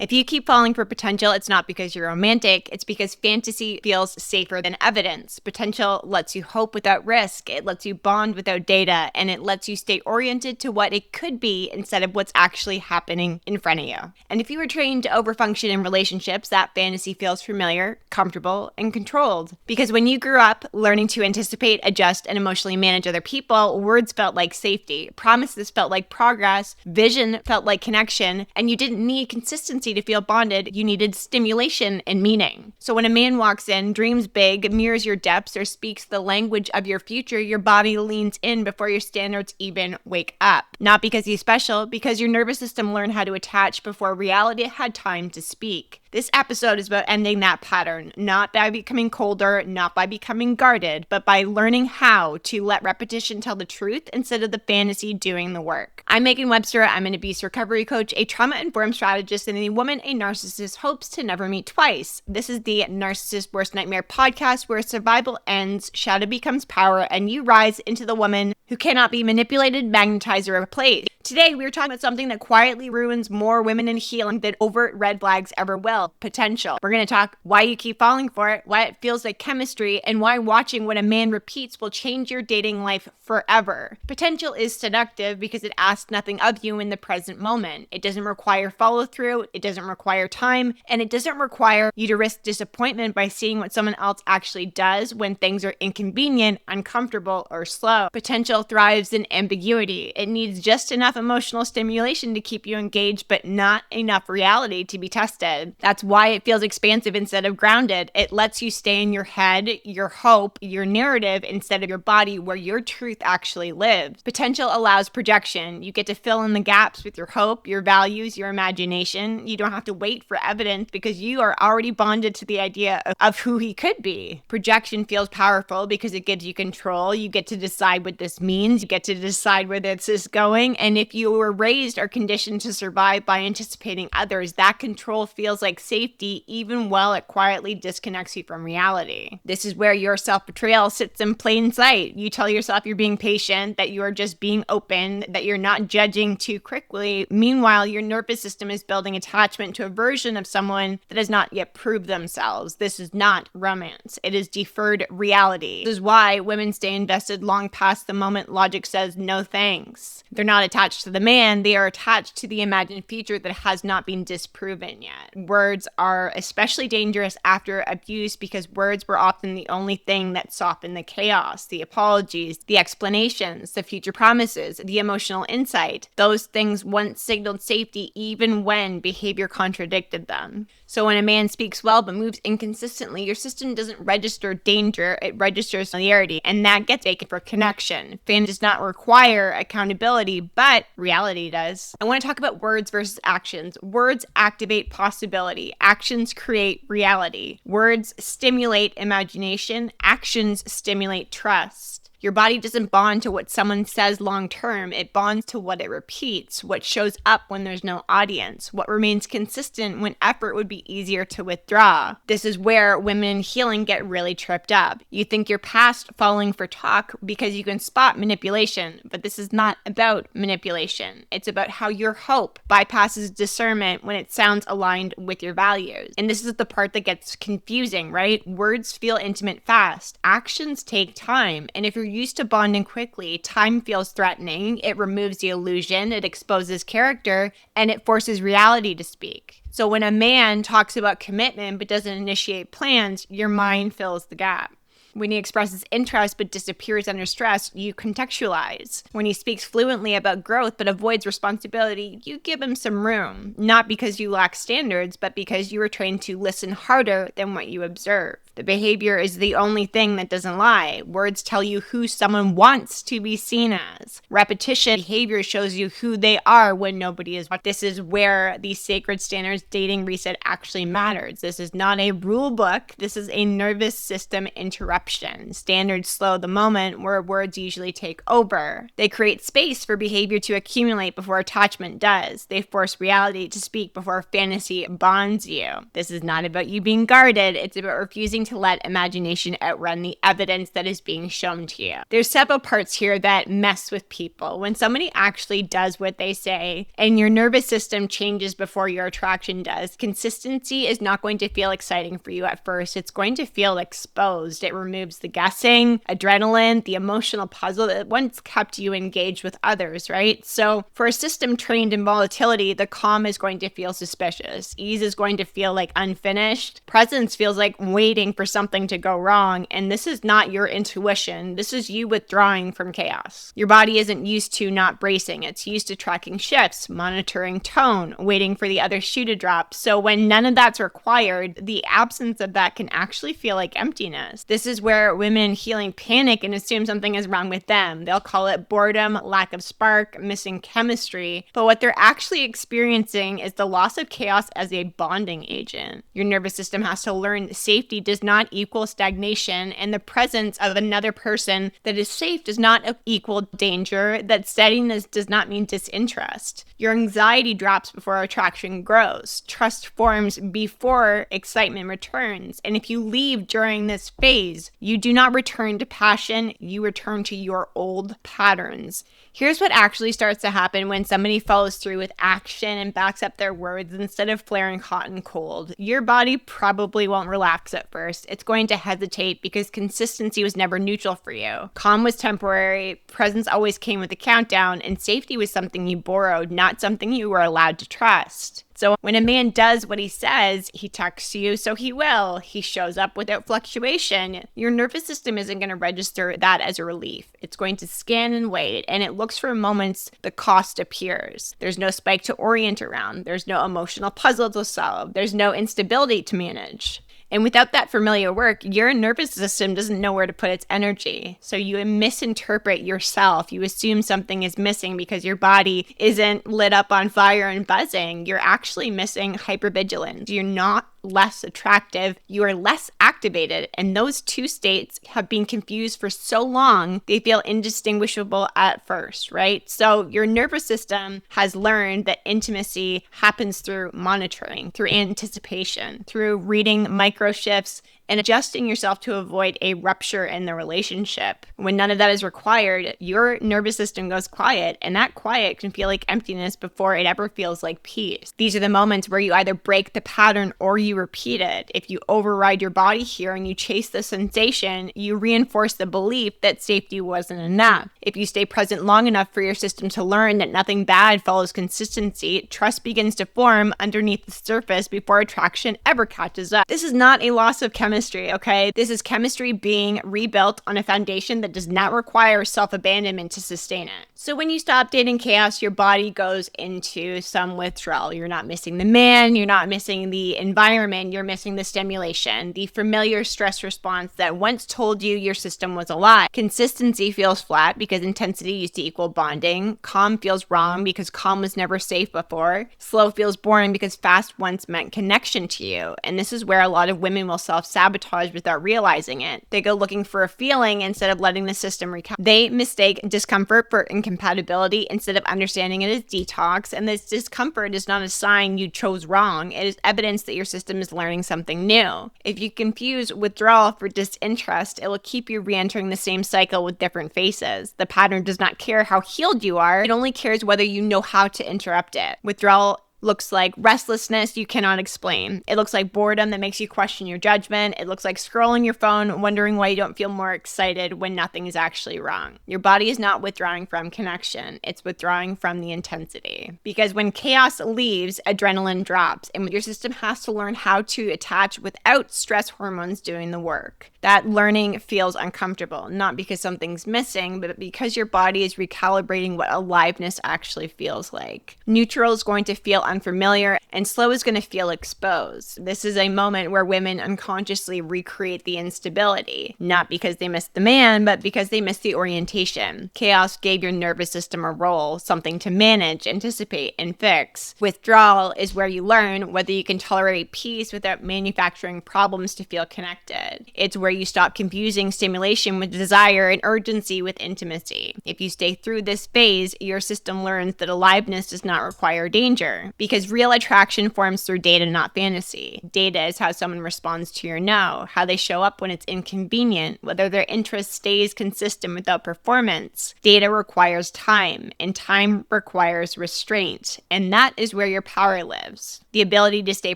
If you keep falling for potential, it's not because you're romantic, it's because fantasy feels safer than evidence. Potential lets you hope without risk, it lets you bond without data, and it lets you stay oriented to what it could be instead of what's actually happening in front of you. And if you were trained to overfunction in relationships, that fantasy feels familiar, comfortable, and controlled. Because when you grew up learning to anticipate, adjust, and emotionally manage other people, words felt like safety, promises felt like progress, vision felt like connection, and you didn't need consistency to feel bonded, you needed stimulation and meaning. So when a man walks in, dreams big, mirrors your depths, or speaks the language of your future, your body leans in before your standards even wake up. Not because he's special, because your nervous system learned how to attach before reality had time to speak. This episode is about ending that pattern, not by becoming colder, not by becoming guarded, but by learning how to let repetition tell the truth instead of the fantasy doing the work. I'm Megan Webster. I'm an abuse recovery coach, a trauma-informed strategist, and a woman a narcissist hopes to never meet twice. This is the Narcissist Worst Nightmare podcast, where survival ends, shadow becomes power, and you rise into the woman who cannot be manipulated, magnetized, or replaced. Today, we're talking about something that quietly ruins more women in healing than overt red flags ever will: potential. We're going to talk why you keep falling for it, why it feels like chemistry, and why watching what a man repeats will change your dating life forever. Potential is seductive because it asks nothing of you in the present moment. It doesn't require follow through, it doesn't require time, and it doesn't require you to risk disappointment by seeing what someone else actually does when things are inconvenient, uncomfortable, or slow. Potential thrives in ambiguity. It needs just enough emotional stimulation to keep you engaged, but not enough reality to be tested. That's why it feels expansive instead of grounded. It lets you stay in your head, your hope, your narrative instead of your body, where your truth actually lives. Potential allows projection. You get to fill in the gaps with your hope, your values, your imagination. You don't have to wait for evidence because you are already bonded to the idea of who he could be. Projection feels powerful because it gives you control. You get to decide what this means. You get to decide where this is going. And if you were raised or conditioned to survive by anticipating others, that control feels like safety, even while it quietly disconnects you from reality. This is where your self-betrayal sits in plain sight. You tell yourself you're being patient, that you are just being open, that you're not judging too quickly. Meanwhile, your nervous system is building attachment to a version of someone that has not yet proved themselves. This is not romance. It is deferred reality. This is why women stay invested long past the moment logic says no thanks. They're not attached to the man, they are attached to the imagined future that has not been disproven yet. Words are especially dangerous after abuse because words were often the only thing that softened the chaos, the apologies, the explanations, the future promises, the emotional insight. Those things once signaled safety even when behavior contradicted them. So when a man speaks well but moves inconsistently, your system doesn't register danger, it registers familiarity, and that gets taken for connection. Fan does not require accountability, but reality does. I want to talk about words versus actions. Words activate possibility. Actions create reality. Words stimulate imagination. Actions stimulate trust. Your body doesn't bond to what someone says long term. It bonds to what it repeats, what shows up when there's no audience, what remains consistent when effort would be easier to withdraw. This is where women in healing get really tripped up. You think you're past falling for talk because you can spot manipulation, but this is not about manipulation. It's about how your hope bypasses discernment when it sounds aligned with your values. And this is the part that gets confusing, right? Words feel intimate fast. Actions take time. And if you're used to bonding quickly, time feels threatening. It removes the illusion, it exposes character, and it forces reality to speak. So when a man talks about commitment but doesn't initiate plans, your mind fills the gap. When he expresses interest but disappears under stress, you contextualize. When he speaks fluently about growth but avoids responsibility, you give him some room. Not because you lack standards, but because you were trained to listen harder than what you observe. The behavior is the only thing that doesn't lie. Words tell you who someone wants to be seen as. Repetition behavior shows you who they are when nobody is watching. This is where the sacred standards dating reset actually matters. This is not a rule book. This is a nervous system interruption. Standards slow the moment where words usually take over. They create space for behavior to accumulate before attachment does. They force reality to speak before fantasy bonds you. This is not about you being guarded. It's about refusing to let imagination outrun the evidence that is being shown to you. There's several parts here that mess with people. When somebody actually does what they say and your nervous system changes before your attraction does, consistency is not going to feel exciting for you at first. It's going to feel exposed. It removes the guessing, adrenaline, the emotional puzzle that once kept you engaged with others, right? So for a system trained in volatility, the calm is going to feel suspicious. Ease is going to feel like unfinished. Presence feels like waiting for something to go wrong. And this is not your intuition. This is you withdrawing from chaos. Your body isn't used to not bracing. It's used to tracking shifts, monitoring tone, waiting for the other shoe to drop. So when none of that's required, the absence of that can actually feel like emptiness. This is where women in healing panic and assume something is wrong with them. They'll call it boredom, lack of spark, missing chemistry. But what they're actually experiencing is the loss of chaos as a bonding agent. Your nervous system has to learn safety does not equal stagnation, and the presence of another person that is safe does not equal danger, that steadiness does not mean disinterest. Your anxiety drops before attraction grows. Trust forms before excitement returns. And if you leave during this phase, you do not return to passion, you return to your old patterns. Here's what actually starts to happen when somebody follows through with action and backs up their words instead of flaring hot and cold. Your body probably won't relax at first. It's going to hesitate because consistency was never neutral for you. Calm was temporary, presence always came with a countdown, and safety was something you borrowed, not something you were allowed to trust. So when a man does what he says, he texts you, so he will. He shows up without fluctuation. Your nervous system isn't going to register that as a relief. It's going to scan and wait, and it looks for moments the cost appears. There's no spike to orient around. There's no emotional puzzle to solve. There's no instability to manage. And without that familiar work, your nervous system doesn't know where to put its energy. So you misinterpret yourself. You assume something is missing because your body isn't lit up on fire and buzzing. You're actually missing hypervigilance. You're not less attractive, you are less activated. And those two states have been confused for so long, they feel indistinguishable at first, right? So your nervous system has learned that intimacy happens through monitoring, through anticipation, through reading micro shifts and adjusting yourself to avoid a rupture in the relationship. When none of that is required, your nervous system goes quiet, and that quiet can feel like emptiness before it ever feels like peace. These are the moments where you either break the pattern or you repeat it. If you override your body here and you chase the sensation, you reinforce the belief that safety wasn't enough. If you stay present long enough for your system to learn that nothing bad follows consistency, trust begins to form underneath the surface before attraction ever catches up. This is not a loss of chemistry, okay? This is chemistry being rebuilt on a foundation that does not require self-abandonment to sustain it. So when you stop dating chaos, your body goes into some withdrawal. You're not missing the man, you're not missing the environment, you're missing the stimulation, the familiar stress response that once told you your system was alive. Consistency feels flat because intensity used to equal bonding. Calm feels wrong because calm was never safe before. Slow feels boring because fast once meant connection to you. And this is where a lot of women will self-sabotage without realizing it. They go looking for a feeling instead of letting the system recover. They mistake discomfort for incompatibility instead of understanding it as detox. And this discomfort is not a sign you chose wrong. It is evidence that your system is learning something new. If you confuse withdrawal for disinterest, it will keep you re-entering the same cycle with different faces. The pattern does not care how healed you are. It only cares whether you know how to interrupt it. Withdrawal looks like restlessness you cannot explain. It looks like boredom that makes you question your judgment. It looks like scrolling your phone, wondering why you don't feel more excited when nothing is actually wrong. Your body is not withdrawing from connection. It's withdrawing from the intensity. Because when chaos leaves, adrenaline drops, and your system has to learn how to attach without stress hormones doing the work. That learning feels uncomfortable, not because something's missing, but because your body is recalibrating what aliveness actually feels like. Neutral is going to feel unfamiliar, and slow is going to feel exposed. This is a moment where women unconsciously recreate the instability, not because they missed the man, but because they missed the orientation. Chaos gave your nervous system a role, something to manage, anticipate, and fix. Withdrawal is where you learn whether you can tolerate peace without manufacturing problems to feel connected. It's where you stop confusing stimulation with desire and urgency with intimacy. If you stay through this phase, your system learns that aliveness does not require danger. Because real attraction forms through data, not fantasy. Data is how someone responds to your no, how they show up when it's inconvenient, whether their interest stays consistent without performance. Data requires time, and time requires restraint. And that is where your power lives. The ability to stay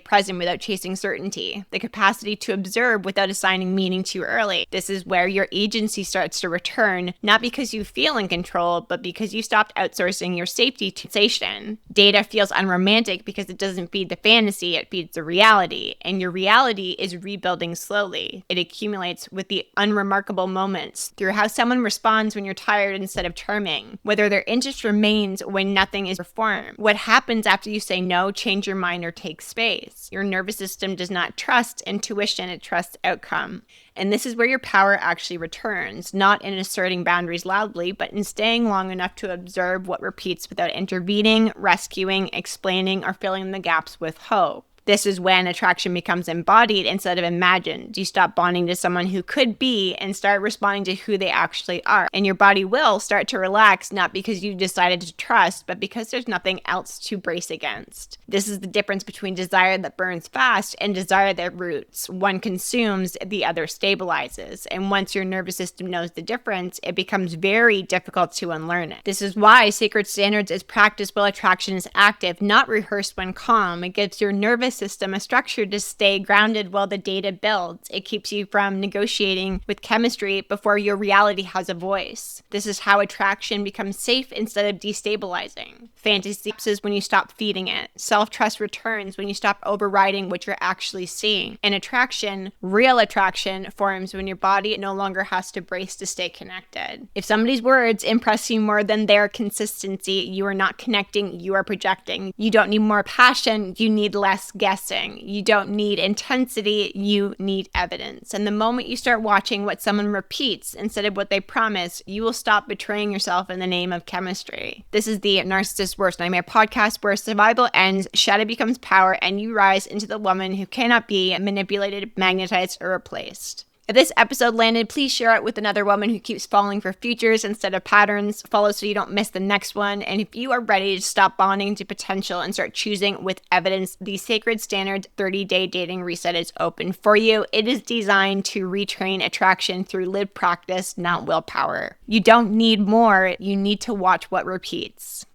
present without chasing certainty. The capacity to observe without assigning meaning too early. This is where your agency starts to return, not because you feel in control, but because you stopped outsourcing your safety to sensation. Data feels unromantic because it doesn't feed the fantasy, it feeds the reality. And your reality is rebuilding slowly. It accumulates with the unremarkable moments through how someone responds when you're tired instead of charming, whether their interest remains when nothing is performed. What happens after you say no, change your mind, or take space. Your nervous system does not trust intuition, it trusts outcome. And this is where your power actually returns, not in asserting boundaries loudly, but in staying long enough to observe what repeats without intervening, rescuing, explaining, or filling the gaps with hope. This is when attraction becomes embodied instead of imagined. You stop bonding to someone who could be and start responding to who they actually are. And your body will start to relax, not because you decided to trust, but because there's nothing else to brace against. This is the difference between desire that burns fast and desire that roots. One consumes, the other stabilizes. And once your nervous system knows the difference, it becomes very difficult to unlearn it. This is why sacred standards is practiced while attraction is active, not rehearsed when calm. It gives your nervous system a structure to stay grounded while the data builds. It keeps you from negotiating with chemistry before your reality has a voice. This is how attraction becomes safe instead of destabilizing. Fantasy is when you stop feeding it. Self-trust returns when you stop overriding what you're actually seeing. And attraction, real attraction, forms when your body no longer has to brace to stay connected. If somebody's words impress you more than their consistency, you are not connecting, you are projecting. You don't need more passion, you need less guessing. You don't need intensity, you need evidence. And the moment you start watching what someone repeats instead of what they promise, you will stop betraying yourself in the name of chemistry. This is the Narcissist's Worst Nightmare podcast, where survival ends, shadow becomes power, and you rise into the woman who cannot be manipulated, magnetized, or replaced. If this episode landed, please share it with another woman who keeps falling for futures instead of patterns. Follow so you don't miss the next one. And if you are ready to stop bonding to potential and start choosing with evidence, the Sacred Standards 30-Day Dating Reset is open for you. It is designed to retrain attraction through lived practice, not willpower. You don't need more. You need to watch what repeats.